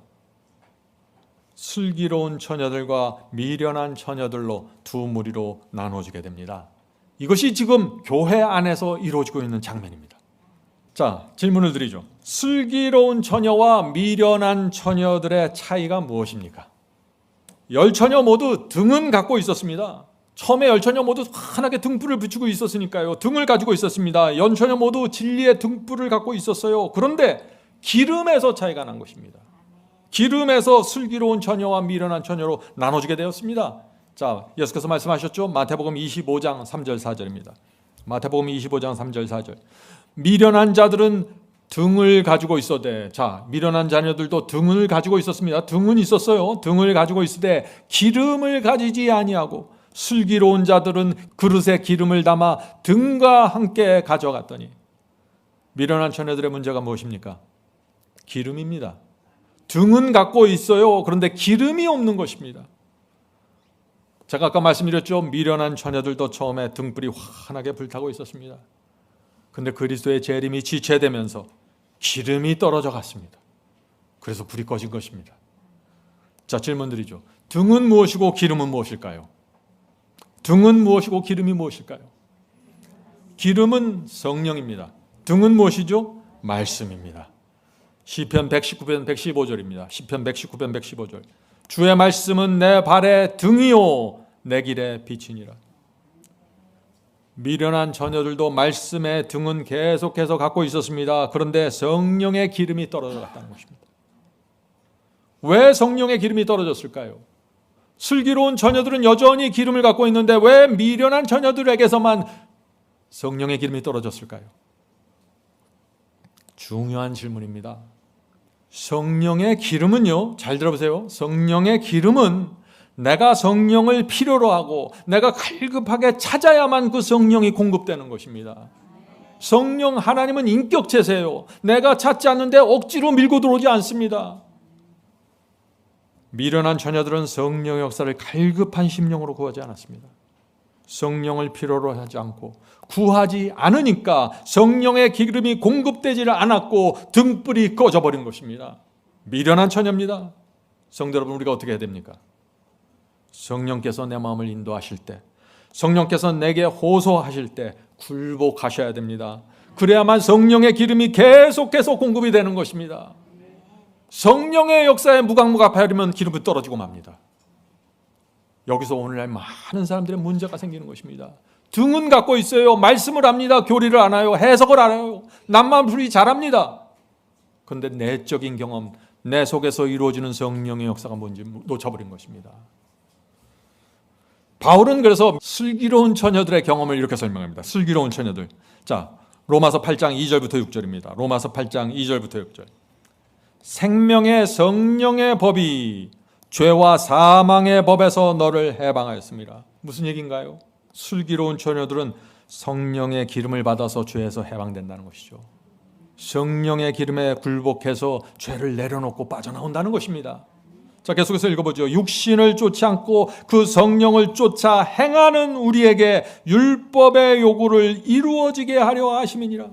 슬기로운 처녀들과 미련한 처녀들로 두 무리로 나눠지게 됩니다. 이것이 지금 교회 안에서 이루어지고 있는 장면입니다. 자, 질문을 드리죠. 슬기로운 처녀와 미련한 처녀들의 차이가 무엇입니까? 열처녀 모두 등은 갖고 있었습니다. 처음에 열처녀 모두 환하게 등불을 비추고 있었으니까요. 등을 가지고 있었습니다. 열처녀 모두 진리의 등불을 갖고 있었어요. 그런데 기름에서 차이가 난 것입니다. 기름에서 슬기로운 처녀와 미련한 처녀로 나눠지게 되었습니다. 자, 예수께서 말씀하셨죠. 마태복음 25장 3절 4절입니다. 마태복음 25장 3절 4절. 미련한 자들은 등을 가지고 있어대. 자, 미련한 자녀들도 등을 가지고 있었습니다. 등은 있었어요. 등을 가지고 있으되 기름을 가지지 아니하고, 슬기로운 자들은 그릇에 기름을 담아 등과 함께 가져갔더니. 미련한 처녀들의 문제가 무엇입니까? 기름입니다. 등은 갖고 있어요. 그런데 기름이 없는 것입니다. 제가 아까 말씀드렸죠. 미련한 처녀들도 처음에 등불이 환하게 불타고 있었습니다. 근데 그리스도의 재림이 지체되면서 기름이 떨어져 갔습니다. 그래서 불이 꺼진 것입니다. 자, 질문드리죠. 등은 무엇이고 기름은 무엇일까요? 등은 무엇이고 기름이 무엇일까요? 기름은 성령입니다. 등은 무엇이죠? 말씀입니다. 시편 119편 115절입니다. 시편 119편 115절. 주의 말씀은 내 발의 등이요 내 길의 빛이니라. 미련한 처녀들도 말씀의 등은 계속해서 갖고 있었습니다. 그런데 성령의 기름이 떨어져 갔다는 것입니다. 왜 성령의 기름이 떨어졌을까요? 슬기로운 처녀들은 여전히 기름을 갖고 있는데 왜 미련한 처녀들에게서만 성령의 기름이 떨어졌을까요? 중요한 질문입니다. 성령의 기름은요, 잘 들어보세요. 성령의 기름은 내가 성령을 필요로 하고 내가 갈급하게 찾아야만 그 성령이 공급되는 것입니다. 성령 하나님은 인격체세요. 내가 찾지 않는데 억지로 밀고 들어오지 않습니다. 미련한 처녀들은 성령의 역사를 갈급한 심령으로 구하지 않았습니다. 성령을 필요로 하지 않고 구하지 않으니까 성령의 기름이 공급되지를 않았고 등불이 꺼져버린 것입니다. 미련한 처녀입니다. 성도 여러분, 우리가 어떻게 해야 됩니까? 성령께서 내 마음을 인도하실 때, 성령께서 내게 호소하실 때 굴복하셔야 됩니다. 그래야만 성령의 기름이 계속해서 공급이 되는 것입니다. 성령의 역사에 무감무가하려면 기름이 떨어지고 맙니다. 여기서 오늘날 많은 사람들의 문제가 생기는 것입니다. 등은 갖고 있어요. 말씀을 압니다. 교리를 알아요. 해석을 알아요. 남만풀이 잘합니다. 그런데 내적인 경험, 내 속에서 이루어지는 성령의 역사가 뭔지 놓쳐버린 것입니다. 바울은 그래서 슬기로운 처녀들의 경험을 이렇게 설명합니다. 슬기로운 처녀들. 자, 로마서 8장 2절부터 6절입니다. 로마서 8장 2절부터 6절. 생명의 성령의 법이 죄와 사망의 법에서 너를 해방하였습니다. 무슨 얘기인가요? 슬기로운 처녀들은 성령의 기름을 받아서 죄에서 해방된다는 것이죠. 성령의 기름에 굴복해서 죄를 내려놓고 빠져나온다는 것입니다. 자, 계속해서 읽어보죠. 육신을 쫓지 않고 그 성령을 쫓아 행하는 우리에게 율법의 요구를 이루어지게 하려 하심이니라.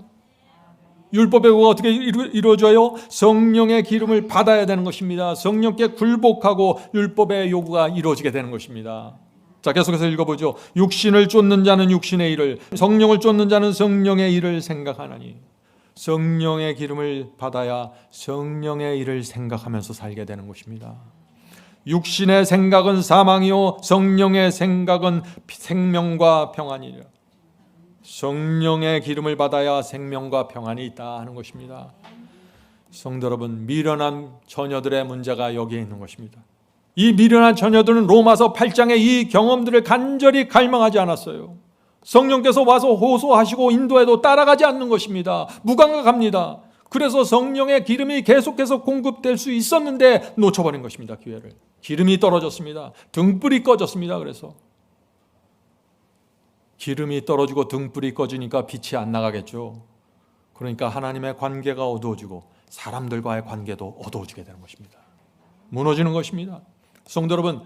율법의 요구가 어떻게 이루어져요? 성령의 기름을 받아야 되는 것입니다. 성령께 굴복하고 율법의 요구가 이루어지게 되는 것입니다. 자, 계속해서 읽어보죠. 육신을 쫓는 자는 육신의 일을, 성령을 쫓는 자는 성령의 일을 생각하나니. 성령의 기름을 받아야 성령의 일을 생각하면서 살게 되는 것입니다. 육신의 생각은 사망이요 성령의 생각은 생명과 평안이라. 성령의 기름을 받아야 생명과 평안이 있다 하는 것입니다. 성도 여러분, 미련한 처녀들의 문제가 여기에 있는 것입니다. 이 미련한 처녀들은 로마서 8장의 이 경험들을 간절히 갈망하지 않았어요. 성령께서 와서 호소하시고 인도해도 따라가지 않는 것입니다. 무감각합니다. 그래서 성령의 기름이 계속해서 공급될 수 있었는데 놓쳐버린 것입니다. 기회를. 기름이 떨어졌습니다. 등불이 꺼졌습니다. 그래서 기름이 떨어지고 등불이 꺼지니까 빛이 안 나가겠죠. 그러니까 하나님의 관계가 어두워지고 사람들과의 관계도 어두워지게 되는 것입니다. 무너지는 것입니다. 성도 여러분,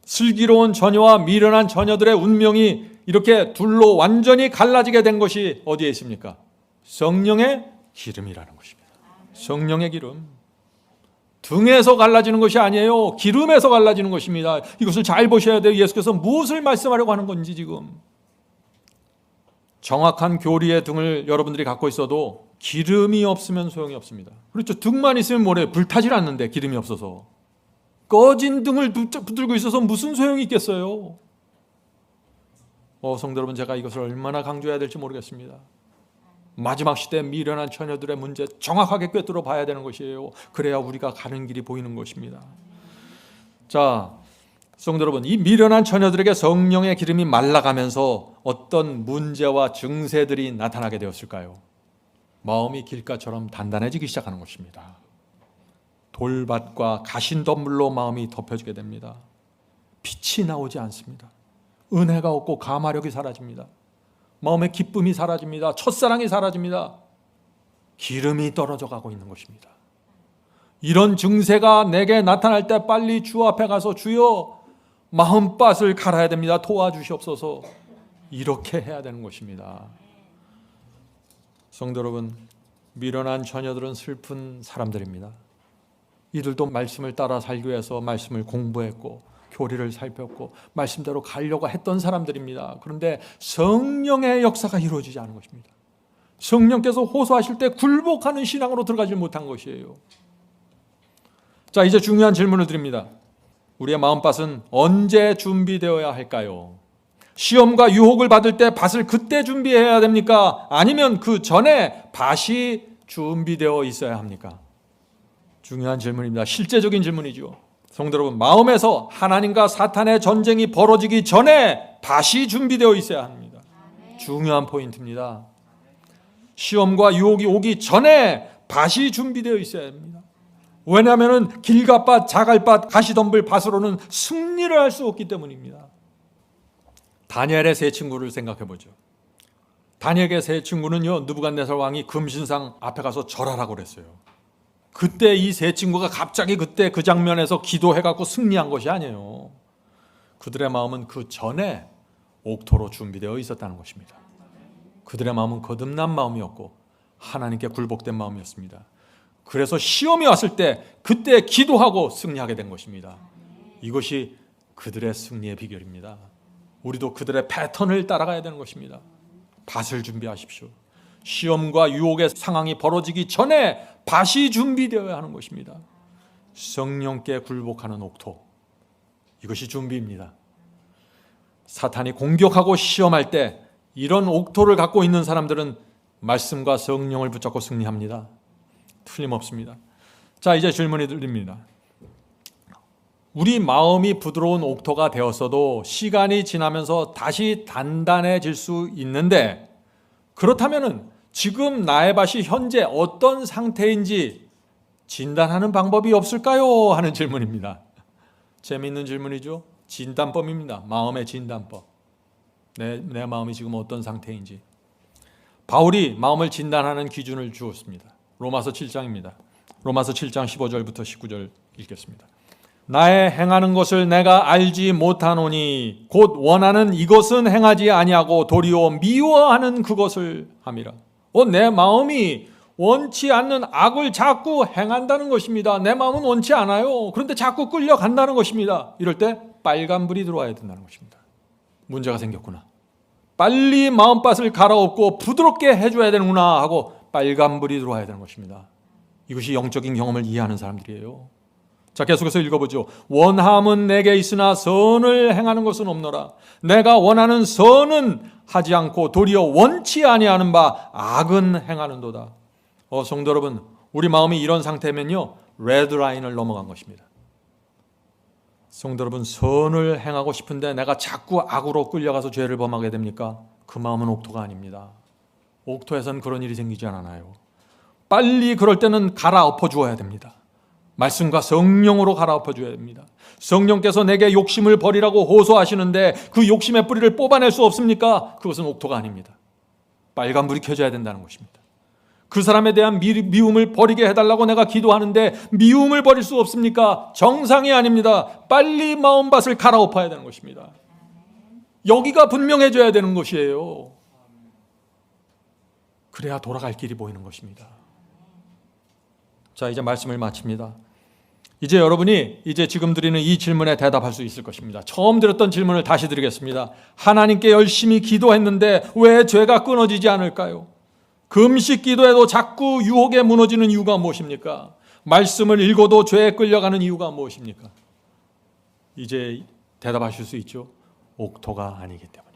슬기로운 처녀와 미련한 처녀들의 운명이 이렇게 둘로 완전히 갈라지게 된 것이 어디에 있습니까? 성령의 기름이라는 것입니다. 성령의 기름. 등에서 갈라지는 것이 아니에요. 기름에서 갈라지는 것입니다. 이것을 잘 보셔야 돼요. 예수께서 무엇을 말씀하려고 하는 건지 지금. 정확한 교리의 등을 여러분들이 갖고 있어도 기름이 없으면 소용이 없습니다. 그렇죠. 등만 있으면 뭐래요? 불타질 않는데 기름이 없어서. 꺼진 등을 붙들고 있어서 무슨 소용이 있겠어요? 성도 여러분, 제가 이것을 얼마나 강조해야 될지 모르겠습니다. 마지막 시대 미련한 처녀들의 문제 정확하게 꿰뚫어 봐야 되는 것이에요. 그래야 우리가 가는 길이 보이는 것입니다. 자, 성도 여러분, 이 미련한 처녀들에게 성령의 기름이 말라가면서 어떤 문제와 증세들이 나타나게 되었을까요? 마음이 길가처럼 단단해지기 시작하는 것입니다. 돌밭과 가신덤불로 마음이 덮여지게 됩니다. 빛이 나오지 않습니다. 은혜가 없고 감화력이 사라집니다. 마음의 기쁨이 사라집니다. 첫사랑이 사라집니다. 기름이 떨어져 가고 있는 것입니다. 이런 증세가 내게 나타날 때 빨리 주 앞에 가서 주여 마음밭을 갈아야 됩니다. 도와주시옵소서. 이렇게 해야 되는 것입니다. 성도 여러분, 미련한 처녀들은 슬픈 사람들입니다. 이들도 말씀을 따라 살기 위해서 말씀을 공부했고 교리를 살폈고 말씀대로 가려고 했던 사람들입니다. 그런데 성령의 역사가 이루어지지 않은 것입니다. 성령께서 호소하실 때 굴복하는 신앙으로 들어가지 못한 것이에요. 자, 이제 중요한 질문을 드립니다. 우리의 마음밭은 언제 준비되어야 할까요? 시험과 유혹을 받을 때 밭을 그때 준비해야 됩니까? 아니면 그 전에 밭이 준비되어 있어야 합니까? 중요한 질문입니다. 실제적인 질문이죠. 성도 여러분, 마음에서 하나님과 사탄의 전쟁이 벌어지기 전에 밭이 준비되어 있어야 합니다. 중요한 포인트입니다. 시험과 유혹이 오기 전에 밭이 준비되어 있어야 합니다. 왜냐하면 길갓밭, 자갈밭, 가시덤불 밭으로는 승리를 할 수 없기 때문입니다. 다니엘의 세 친구를 생각해 보죠. 다니엘의 세 친구는요, 느부갓네살 왕이 금신상 앞에 가서 절하라고 그랬어요. 그때 이 세 친구가 갑자기 그때 그 장면에서 기도해갖고 승리한 것이 아니에요. 그들의 마음은 그 전에 옥토로 준비되어 있었다는 것입니다. 그들의 마음은 거듭난 마음이었고 하나님께 굴복된 마음이었습니다. 그래서 시험이 왔을 때 그때 기도하고 승리하게 된 것입니다. 이것이 그들의 승리의 비결입니다. 우리도 그들의 패턴을 따라가야 되는 것입니다. 밭을 준비하십시오. 시험과 유혹의 상황이 벌어지기 전에 밭이 준비되어야 하는 것입니다. 성령께 굴복하는 옥토, 이것이 준비입니다. 사탄이 공격하고 시험할 때 이런 옥토를 갖고 있는 사람들은 말씀과 성령을 붙잡고 승리합니다. 틀림없습니다. 자, 이제 질문이 드립니다. 우리 마음이 부드러운 옥토가 되었어도 시간이 지나면서 다시 단단해질 수 있는데, 그렇다면 지금 나의 밭이 현재 어떤 상태인지 진단하는 방법이 없을까요? 하는 질문입니다. 재미있는 질문이죠. 진단법입니다. 마음의 진단법. 내 마음이 지금 어떤 상태인지. 바울이 마음을 진단하는 기준을 주었습니다. 로마서 7장입니다. 로마서 7장 15절부터 19절 읽겠습니다. 나의 행하는 것을 내가 알지 못하노니 곧 원하는 이것은 행하지 아니하고 도리어 미워하는 그것을 함이라. 내 마음이 원치 않는 악을 자꾸 행한다는 것입니다. 내 마음은 원치 않아요. 그런데 자꾸 끌려간다는 것입니다. 이럴 때 빨간불이 들어와야 된다는 것입니다. 문제가 생겼구나. 빨리 마음밭을 갈아엎고 부드럽게 해줘야 되는구나 하고 빨간불이 들어와야 되는 것입니다. 이것이 영적인 경험을 이해하는 사람들이에요. 자, 계속해서 읽어보죠. 원함은 내게 있으나 선을 행하는 것은 없노라. 내가 원하는 선은 하지 않고 도리어 원치 아니하는 바 악은 행하는도다. 성도 여러분, 우리 마음이 이런 상태면요, 레드라인을 넘어간 것입니다. 성도 여러분, 선을 행하고 싶은데 내가 자꾸 악으로 끌려가서 죄를 범하게 됩니까? 그 마음은 옥토가 아닙니다. 옥토에선 그런 일이 생기지 않아요. 빨리 그럴 때는 갈아엎어 주어야 됩니다. 말씀과 성령으로 갈아엎어 줘야 됩니다. 성령께서 내게 욕심을 버리라고 호소하시는데 그 욕심의 뿌리를 뽑아낼 수 없습니까? 그것은 옥토가 아닙니다. 빨간불이 켜져야 된다는 것입니다. 그 사람에 대한 미움을 버리게 해달라고 내가 기도하는데 미움을 버릴 수 없습니까? 정상이 아닙니다. 빨리 마음밭을 갈아엎어야 되는 것입니다. 여기가 분명해져야 되는 것이에요. 그래야 돌아갈 길이 보이는 것입니다. 자, 이제 말씀을 마칩니다. 이제 여러분이 지금 드리는 이 질문에 대답할 수 있을 것입니다. 처음 드렸던 질문을 다시 드리겠습니다. 하나님께 열심히 기도했는데 왜 죄가 끊어지지 않을까요? 금식 기도해도 자꾸 유혹에 무너지는 이유가 무엇입니까? 말씀을 읽어도 죄에 끌려가는 이유가 무엇입니까? 이제 대답하실 수 있죠. 옥토가 아니기 때문입니다.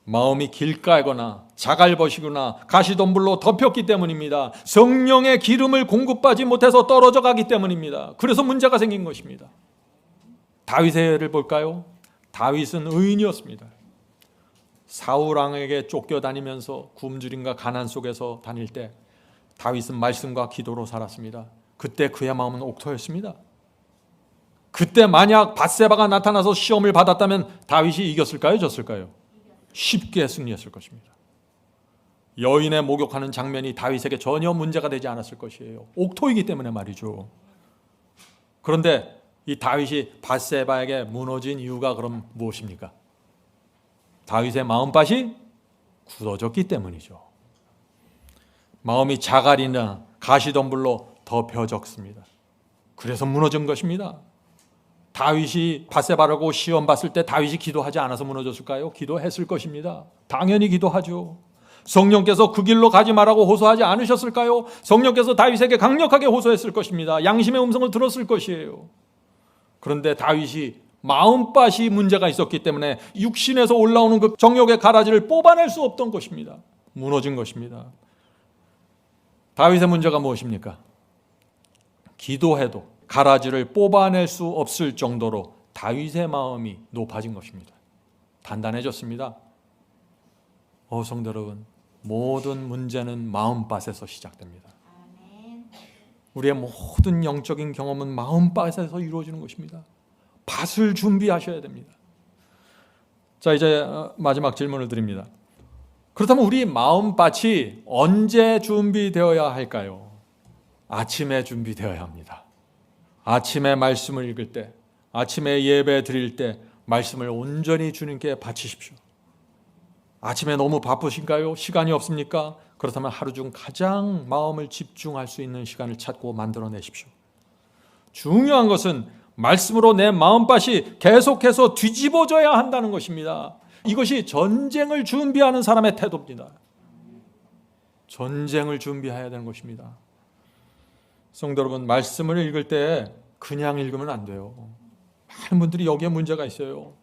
마음이 길가거나 자갈벗이거나 가시덤불로 덮였기 때문입니다. 성령의 기름을 공급받지 못해서 떨어져 가기 때문입니다. 그래서 문제가 생긴 것입니다. 다윗의 예를 볼까요? 다윗은 의인이었습니다. 사울 왕에게 쫓겨다니면서 굶주림과 가난 속에서 다닐 때 다윗은 말씀과 기도로 살았습니다. 그때 그의 마음은 옥토였습니다. 그때 만약 밧세바가 나타나서 시험을 받았다면 다윗이 이겼을까요? 졌을까요? 쉽게 승리했을 것입니다. 여인의 목욕하는 장면이 다윗에게 전혀 문제가 되지 않았을 것이에요. 옥토이기 때문에 말이죠. 그런데 이 다윗이 밧세바에게 무너진 이유가 그럼 무엇입니까? 다윗의 마음밭이 굳어졌기 때문이죠. 마음이 자갈이나 가시덤불로 덮여졌습니다. 그래서 무너진 것입니다. 다윗이 밧세바라고 시험 봤을 때 다윗이 기도하지 않아서 무너졌을까요? 기도했을 것입니다. 당연히 기도하죠. 성령께서 그 길로 가지 말라고 호소하지 않으셨을까요? 성령께서 다윗에게 강력하게 호소했을 것입니다. 양심의 음성을 들었을 것이에요. 그런데 다윗이 마음밭이 문제가 있었기 때문에 육신에서 올라오는 그 정욕의 가라지를 뽑아낼 수 없던 것입니다. 무너진 것입니다. 다윗의 문제가 무엇입니까? 기도해도 가라지를 뽑아낼 수 없을 정도로 다윗의 마음이 높아진 것입니다. 단단해졌습니다. 성도 여러분, 모든 문제는 마음밭에서 시작됩니다. 우리의 모든 영적인 경험은 마음밭에서 이루어지는 것입니다. 밭을 준비하셔야 됩니다. 자, 이제 마지막 질문을 드립니다. 그렇다면 우리 마음밭이 언제 준비되어야 할까요? 아침에 준비되어야 합니다. 아침에 말씀을 읽을 때, 아침에 예배 드릴 때 말씀을 온전히 주님께 바치십시오. 아침에 너무 바쁘신가요? 시간이 없습니까? 그렇다면 하루 중 가장 마음을 집중할 수 있는 시간을 찾고 만들어내십시오. 중요한 것은 말씀으로 내 마음밭이 계속해서 뒤집어져야 한다는 것입니다. 이것이 전쟁을 준비하는 사람의 태도입니다. 전쟁을 준비해야 되는 것입니다. 성도 여러분, 말씀을 읽을 때 그냥 읽으면 안 돼요. 많은 분들이 여기에 문제가 있어요.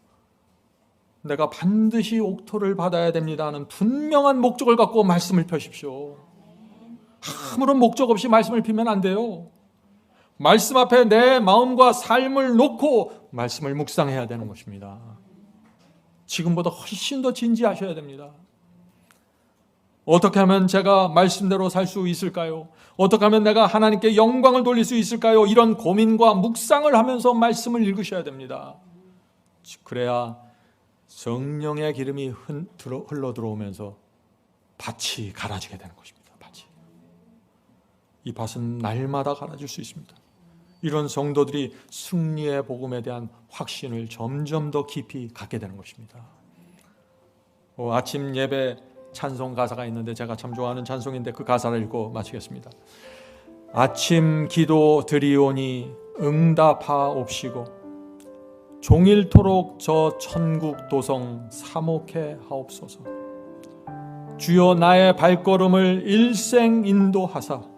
내가 반드시 옥토를 받아야 됩니다 하는 분명한 목적을 갖고 말씀을 펴십시오. 아무런 목적 없이 말씀을 피면 안 돼요. 말씀 앞에 내 마음과 삶을 놓고 말씀을 묵상해야 되는 것입니다. 지금보다 훨씬 더 진지하셔야 됩니다. 어떻게 하면 제가 말씀대로 살 수 있을까요? 어떻게 하면 내가 하나님께 영광을 돌릴 수 있을까요? 이런 고민과 묵상을 하면서 말씀을 읽으셔야 됩니다. 그래야 성령의 기름이 흘러 들어오면서 밭이 갈아지게 되는 것입니다. 이 밭은 날마다 갈아질 수 있습니다. 이런 성도들이 승리의 복음에 대한 확신을 점점 더 깊이 갖게 되는 것입니다. 아침 예배 찬송 가사가 있는데 제가 참 좋아하는 찬송인데 그 가사를 읽고 마치겠습니다. 아침 기도 드리오니 응답하옵시고 종일토록 저 천국 도성 사목해 하옵소서. 주여 나의 발걸음을 일생 인도하사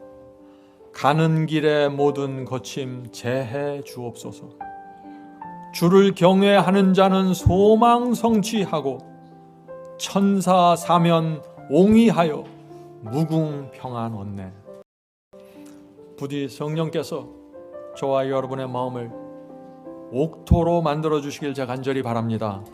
가는 길의 모든 거침 제해 주옵소서. 주를 경외하는 자는 소망 성취하고 천사 사면 옹이하여 무궁 평안 얻네. 부디 성령께서 저와 여러분의 마음을 옥토로 만들어 주시길 제가 간절히 바랍니다.